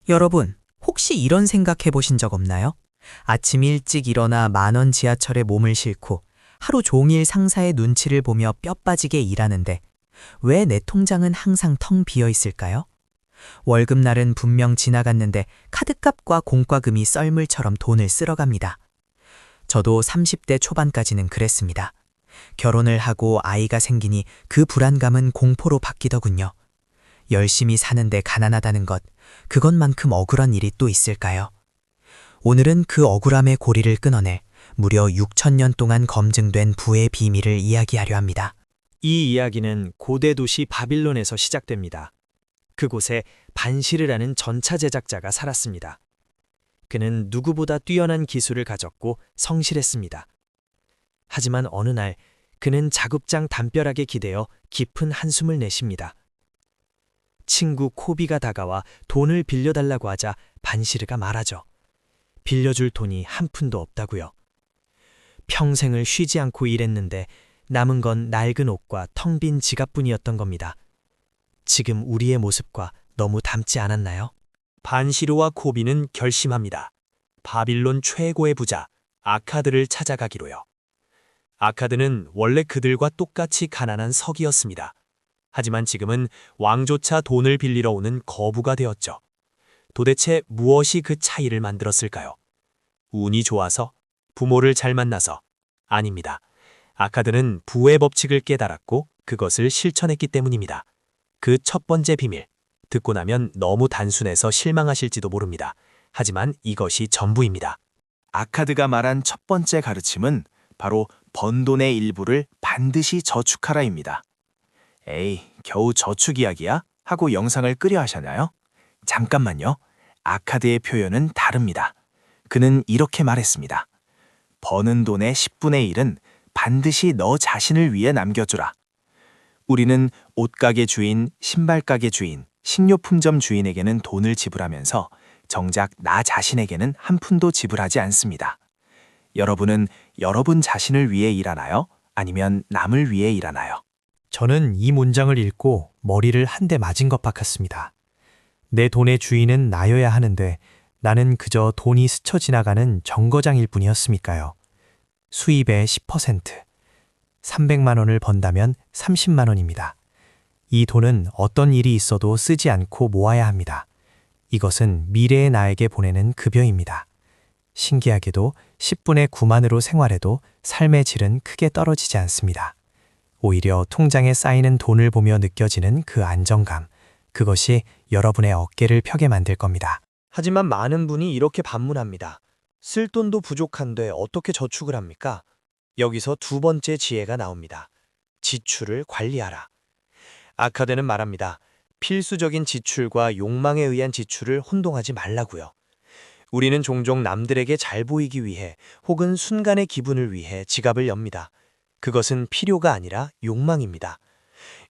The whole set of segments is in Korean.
여러분, 혹시 이런 생각해 보신 적 없나요? 아침 일찍 일어나 만원 지하철에 몸을 싣고 하루 종일 상사의 눈치를 보며 뼈 빠지게 일하는데 왜 내 통장은 항상 텅 비어 있을까요? 월급날은 분명 지나갔는데 카드값과 공과금이 썰물처럼 돈을 쓸어갑니다. 저도 30대 초반까지는 그랬습니다. 결혼을 하고 아이가 생기니 그 불안감은 공포로 바뀌더군요. 열심히 사는데 가난하다는 것, 그것만큼 억울한 일이 또 있을까요? 오늘은 그 억울함의 고리를 끊어내 무려 6천년 동안 검증된 부의 비밀을 이야기하려 합니다. 이 이야기는 고대 도시 바빌론에서 시작됩니다. 그곳에 반시르라는 전차 제작자가 살았습니다. 그는 누구보다 뛰어난 기술을 가졌고 성실했습니다. 하지만 어느 날 그는 자급장 담벼락에 기대어 깊은 한숨을 내쉽니다. 친구 코비가 다가와 돈을 빌려달라고 하자 반시르가 말하죠. 빌려줄 돈이 한 푼도 없다고요. 평생을 쉬지 않고 일했는데 남은 건 낡은 옷과 텅 빈 지갑뿐이었던 겁니다. 지금 우리의 모습과 너무 닮지 않았나요? 반시르와 코비는 결심합니다. 바빌론 최고의 부자 아카드를 찾아가기로요. 아카드는 원래 그들과 똑같이 가난한 석이었습니다. 하지만 지금은 왕조차 돈을 빌리러 오는 거부가 되었죠. 도대체 무엇이 그 차이를 만들었을까요? 운이 좋아서? 부모를 잘 만나서? 아닙니다. 아카드는 부의 법칙을 깨달았고 그것을 실천했기 때문입니다. 그 첫 번째 비밀, 듣고 나면 너무 단순해서 실망하실지도 모릅니다. 하지만 이것이 전부입니다. 아카드가 말한 첫 번째 가르침은 바로 번 돈의 일부를 반드시 저축하라입니다. 에이, 겨우 저축 이야기야? 하고 영상을 끄려 하셨나요? 잠깐만요. 아카드의 표현은 다릅니다. 그는 이렇게 말했습니다. 버는 돈의 10분의 1은 반드시 너 자신을 위해 남겨주라. 우리는 옷가게 주인, 신발가게 주인, 식료품점 주인에게는 돈을 지불하면서 정작 나 자신에게는 한 푼도 지불하지 않습니다. 여러분은 여러분 자신을 위해 일하나요? 아니면 남을 위해 일하나요? 저는 이 문장을 읽고 머리를 한 대 맞은 것 같았습니다. 내 돈의 주인은 나여야 하는데 나는 그저 돈이 스쳐 지나가는 정거장일 뿐이었으니까요. 수입의 10%, 300만 원을 번다면 30만 원입니다. 이 돈은 어떤 일이 있어도 쓰지 않고 모아야 합니다. 이것은 미래의 나에게 보내는 급여입니다. 신기하게도 10분의 9만으로 생활해도 삶의 질은 크게 떨어지지 않습니다. 오히려 통장에 쌓이는 돈을 보며 느껴지는 그 안정감, 그것이 여러분의 어깨를 펴게 만들 겁니다. 하지만 많은 분이 이렇게 반문합니다. 쓸 돈도 부족한데 어떻게 저축을 합니까? 여기서 두 번째 지혜가 나옵니다. 지출을 관리하라. 아카드는 말합니다. 필수적인 지출과 욕망에 의한 지출을 혼동하지 말라고요. 우리는 종종 남들에게 잘 보이기 위해 혹은 순간의 기분을 위해 지갑을 엽니다. 그것은 필요가 아니라 욕망입니다.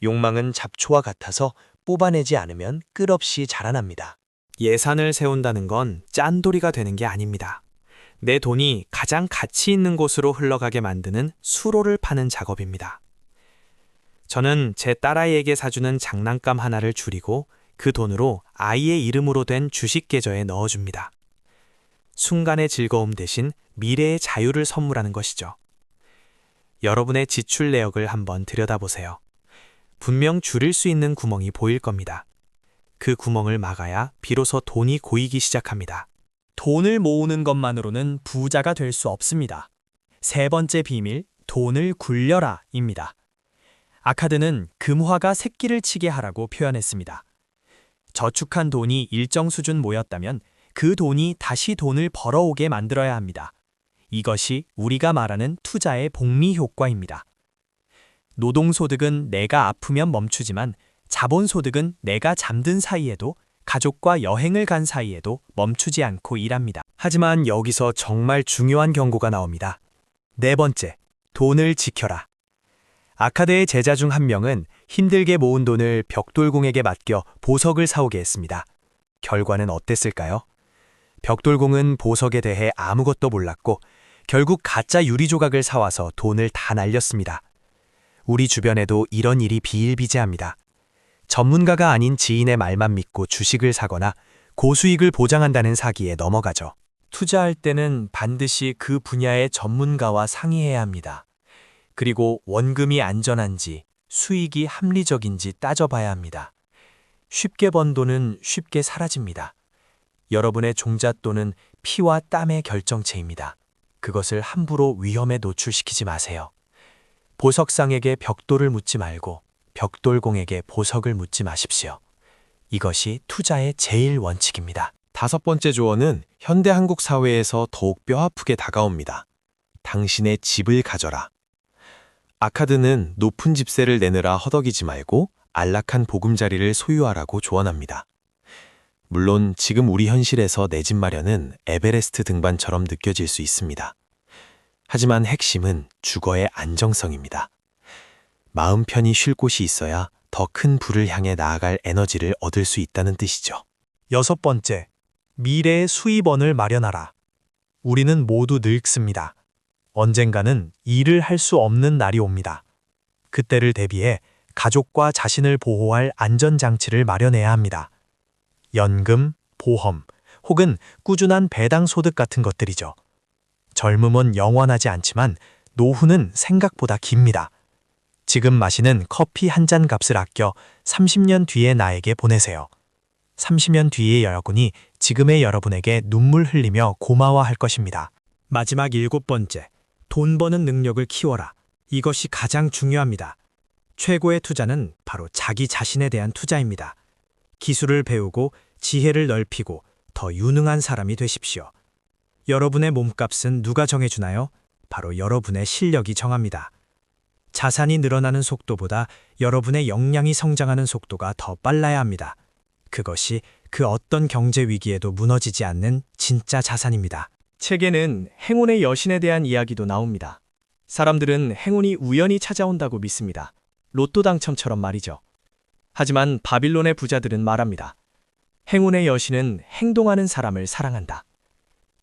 욕망은 잡초와 같아서 뽑아내지 않으면 끝없이 자라납니다. 예산을 세운다는 건 짠돌이가 되는 게 아닙니다. 내 돈이 가장 가치 있는 곳으로 흘러가게 만드는 수로를 파는 작업입니다. 저는 제 딸아이에게 사주는 장난감 하나를 줄이고 그 돈으로 아이의 이름으로 된 주식 계좌에 넣어줍니다. 순간의 즐거움 대신 미래의 자유를 선물하는 것이죠. 여러분의 지출 내역을 한번 들여다보세요. 분명 줄일 수 있는 구멍이 보일 겁니다. 그 구멍을 막아야 비로소 돈이 고이기 시작합니다. 돈을 모으는 것만으로는 부자가 될 수 없습니다. 세 번째 비밀, 돈을 굴려라입니다. 아카드는 금화가 새끼를 치게 하라고 표현했습니다. 저축한 돈이 일정 수준 모였다면 그 돈이 다시 돈을 벌어오게 만들어야 합니다. 이것이 우리가 말하는 투자의 복리 효과입니다. 노동소득은 내가 아프면 멈추지만 자본소득은 내가 잠든 사이에도 가족과 여행을 간 사이에도 멈추지 않고 일합니다. 하지만 여기서 정말 중요한 경고가 나옵니다. 네 번째, 돈을 지켜라. 아카드의 제자 중 한 명은 힘들게 모은 돈을 벽돌공에게 맡겨 보석을 사오게 했습니다. 결과는 어땠을까요? 벽돌공은 보석에 대해 아무것도 몰랐고 결국 가짜 유리 조각을 사와서 돈을 다 날렸습니다. 우리 주변에도 이런 일이 비일비재합니다. 전문가가 아닌 지인의 말만 믿고 주식을 사거나 고수익을 보장한다는 사기에 넘어가죠. 투자할 때는 반드시 그 분야의 전문가와 상의해야 합니다. 그리고 원금이 안전한지 수익이 합리적인지 따져봐야 합니다. 쉽게 번 돈은 쉽게 사라집니다. 여러분의 종잣돈은 피와 땀의 결정체입니다. 그것을 함부로 위험에 노출시키지 마세요. 보석상에게 벽돌을 묻지 말고 벽돌공에게 보석을 묻지 마십시오. 이것이 투자의 제일 원칙입니다. 5번째 조언은 현대 한국 사회에서 더욱 뼈아프게 다가옵니다. 당신의 집을 가져라. 아카드는 높은 집세를 내느라 허덕이지 말고 안락한 보금자리를 소유하라고 조언합니다. 물론 지금 우리 현실에서 내 집 마련은 에베레스트 등반처럼 느껴질 수 있습니다. 하지만 핵심은 주거의 안정성입니다. 마음 편히 쉴 곳이 있어야 더 큰 부를 향해 나아갈 에너지를 얻을 수 있다는 뜻이죠. 6번째, 미래의 수입원을 마련하라. 우리는 모두 늙습니다. 언젠가는 일을 할 수 없는 날이 옵니다. 그때를 대비해 가족과 자신을 보호할 안전장치를 마련해야 합니다. 연금, 보험, 혹은 꾸준한 배당 소득 같은 것들이죠. 젊음은 영원하지 않지만 노후는 생각보다 깁니다. 지금 마시는 커피 한 잔 값을 아껴 30년 뒤의 나에게 보내세요. 30년 뒤의 여러분이 지금의 여러분에게 눈물 흘리며 고마워할 것입니다. 마지막 7번째, 돈 버는 능력을 키워라. 이것이 가장 중요합니다. 최고의 투자는 바로 자기 자신에 대한 투자입니다. 기술을 배우고 지혜를 넓히고 더 유능한 사람이 되십시오. 여러분의 몸값은 누가 정해주나요? 바로 여러분의 실력이 정합니다. 자산이 늘어나는 속도보다 여러분의 역량이 성장하는 속도가 더 빨라야 합니다. 그것이 그 어떤 경제 위기에도 무너지지 않는 진짜 자산입니다. 책에는 행운의 여신에 대한 이야기도 나옵니다. 사람들은 행운이 우연히 찾아온다고 믿습니다. 로또 당첨처럼 말이죠. 하지만 바빌론의 부자들은 말합니다. 행운의 여신은 행동하는 사람을 사랑한다.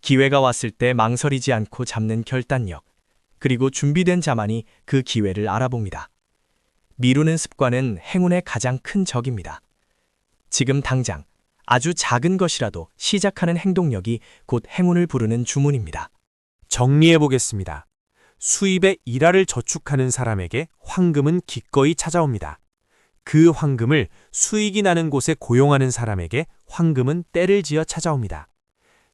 기회가 왔을 때 망설이지 않고 잡는 결단력, 그리고 준비된 자만이 그 기회를 알아봅니다. 미루는 습관은 행운의 가장 큰 적입니다. 지금 당장 아주 작은 것이라도 시작하는 행동력이 곧 행운을 부르는 주문입니다. 정리해 보겠습니다. 수입의 일화를 저축하는 사람에게 황금은 기꺼이 찾아옵니다. 그 황금을 수익이 나는 곳에 고용하는 사람에게 황금은 때를 지어 찾아옵니다.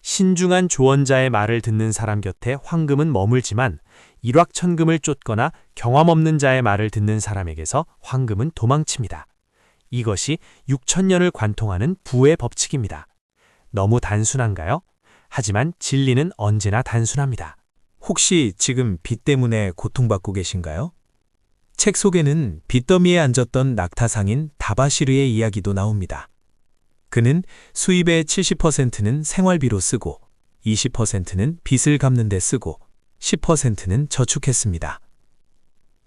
신중한 조언자의 말을 듣는 사람 곁에 황금은 머물지만 일확천금을 쫓거나 경험 없는 자의 말을 듣는 사람에게서 황금은 도망칩니다. 이것이 6천년을 관통하는 부의 법칙입니다. 너무 단순한가요? 하지만 진리는 언제나 단순합니다. 혹시 지금 빚 때문에 고통받고 계신가요? 책 속에는 빚더미에 앉았던 낙타상인 다바시르의 이야기도 나옵니다. 그는 수입의 70%는 생활비로 쓰고 20%는 빚을 갚는 데 쓰고 10%는 저축했습니다.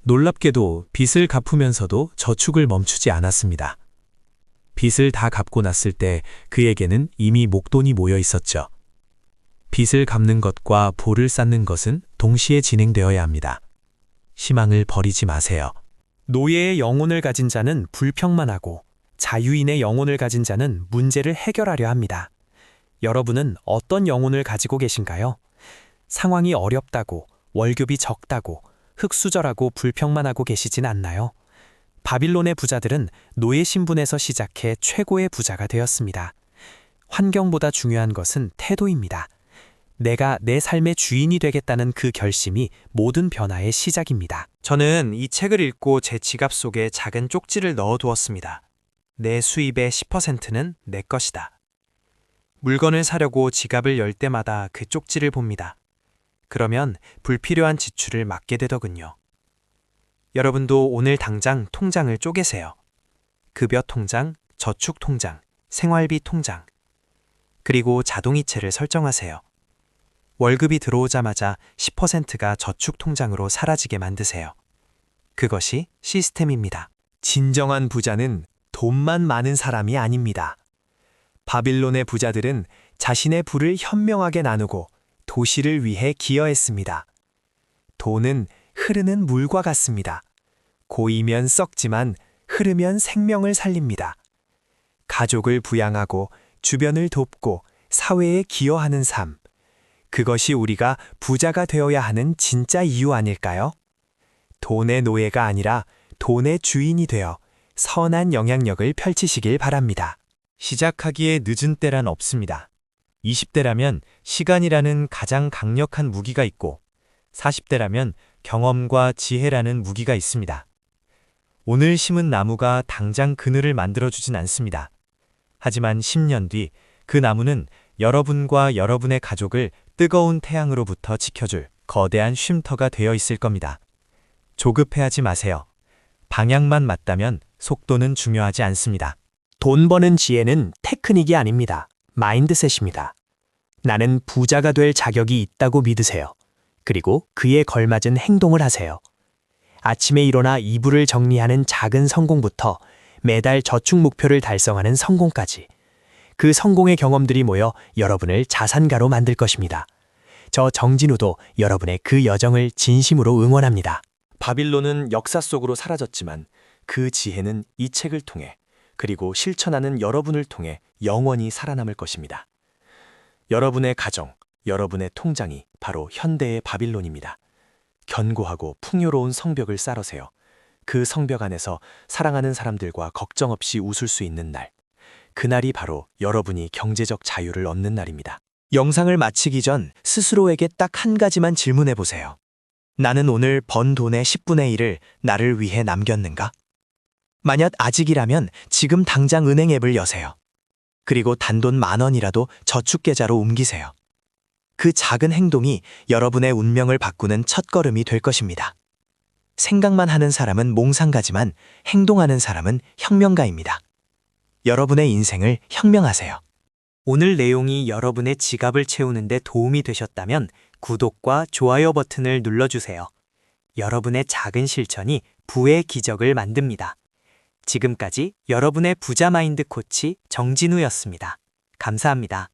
놀랍게도 빚을 갚으면서도 저축을 멈추지 않았습니다. 빚을 다 갚고 났을 때 그에게는 이미 목돈이 모여 있었죠. 빚을 갚는 것과 보를 쌓는 것은 동시에 진행되어야 합니다. 희망을 버리지 마세요. 노예의 영혼을 가진 자는 불평만 하고 자유인의 영혼을 가진 자는 문제를 해결하려 합니다. 여러분은 어떤 영혼을 가지고 계신가요? 상황이 어렵다고, 월급이 적다고, 흙수저라고 불평만 하고 계시진 않나요? 바빌론의 부자들은 노예 신분에서 시작해 최고의 부자가 되었습니다. 환경보다 중요한 것은 태도입니다. 내가 내 삶의 주인이 되겠다는 그 결심이 모든 변화의 시작입니다. 저는 이 책을 읽고 제 지갑 속에 작은 쪽지를 넣어두었습니다. 내 수입의 10%는 내 것이다. 물건을 사려고 지갑을 열 때마다 그 쪽지를 봅니다. 그러면 불필요한 지출을 막게 되더군요. 여러분도 오늘 당장 통장을 쪼개세요. 급여 통장, 저축 통장, 생활비 통장, 그리고 자동이체를 설정하세요. 월급이 들어오자마자 10%가 저축 통장으로 사라지게 만드세요. 그것이 시스템입니다. 진정한 부자는 돈만 많은 사람이 아닙니다. 바빌론의 부자들은 자신의 부를 현명하게 나누고 도시를 위해 기여했습니다. 돈은 흐르는 물과 같습니다. 고이면 썩지만 흐르면 생명을 살립니다. 가족을 부양하고 주변을 돕고 사회에 기여하는 삶. 그것이 우리가 부자가 되어야 하는 진짜 이유 아닐까요? 돈의 노예가 아니라 돈의 주인이 되어 선한 영향력을 펼치시길 바랍니다. 시작하기에 늦은 때란 없습니다. 20대라면 시간이라는 가장 강력한 무기가 있고 40대라면 경험과 지혜라는 무기가 있습니다. 오늘 심은 나무가 당장 그늘을 만들어주진 않습니다. 하지만 10년 뒤 그 나무는 여러분과 여러분의 가족을 뜨거운 태양으로부터 지켜줄 거대한 쉼터가 되어 있을 겁니다. 조급해하지 마세요. 방향만 맞다면 속도는 중요하지 않습니다. 돈 버는 지혜는 테크닉이 아닙니다. 마인드셋입니다. 나는 부자가 될 자격이 있다고 믿으세요. 그리고 그에 걸맞은 행동을 하세요. 아침에 일어나 이불을 정리하는 작은 성공부터 매달 저축 목표를 달성하는 성공까지. 그 성공의 경험들이 모여 여러분을 자산가로 만들 것입니다. 저 정진우도 여러분의 그 여정을 진심으로 응원합니다. 바빌론은 역사 속으로 사라졌지만 그 지혜는 이 책을 통해 그리고 실천하는 여러분을 통해 영원히 살아남을 것입니다. 여러분의 가정, 여러분의 통장이 바로 현대의 바빌론입니다. 견고하고 풍요로운 성벽을 쌓으세요. 그 성벽 안에서 사랑하는 사람들과 걱정 없이 웃을 수 있는 날. 그날이 바로 여러분이 경제적 자유를 얻는 날입니다. 영상을 마치기 전 스스로에게 딱 한 가지만 질문해 보세요. 나는 오늘 번 돈의 10분의 1을 나를 위해 남겼는가? 만약 아직이라면 지금 당장 은행 앱을 여세요. 그리고 단돈 10,000원이라도 저축계좌로 옮기세요. 그 작은 행동이 여러분의 운명을 바꾸는 첫걸음이 될 것입니다. 생각만 하는 사람은 몽상가지만 행동하는 사람은 혁명가입니다. 여러분의 인생을 혁명하세요. 오늘 내용이 여러분의 지갑을 채우는 데 도움이 되셨다면 구독과 좋아요 버튼을 눌러주세요. 여러분의 작은 실천이 부의 기적을 만듭니다. 지금까지 여러분의 부자 마인드 코치 정진우였습니다. 감사합니다.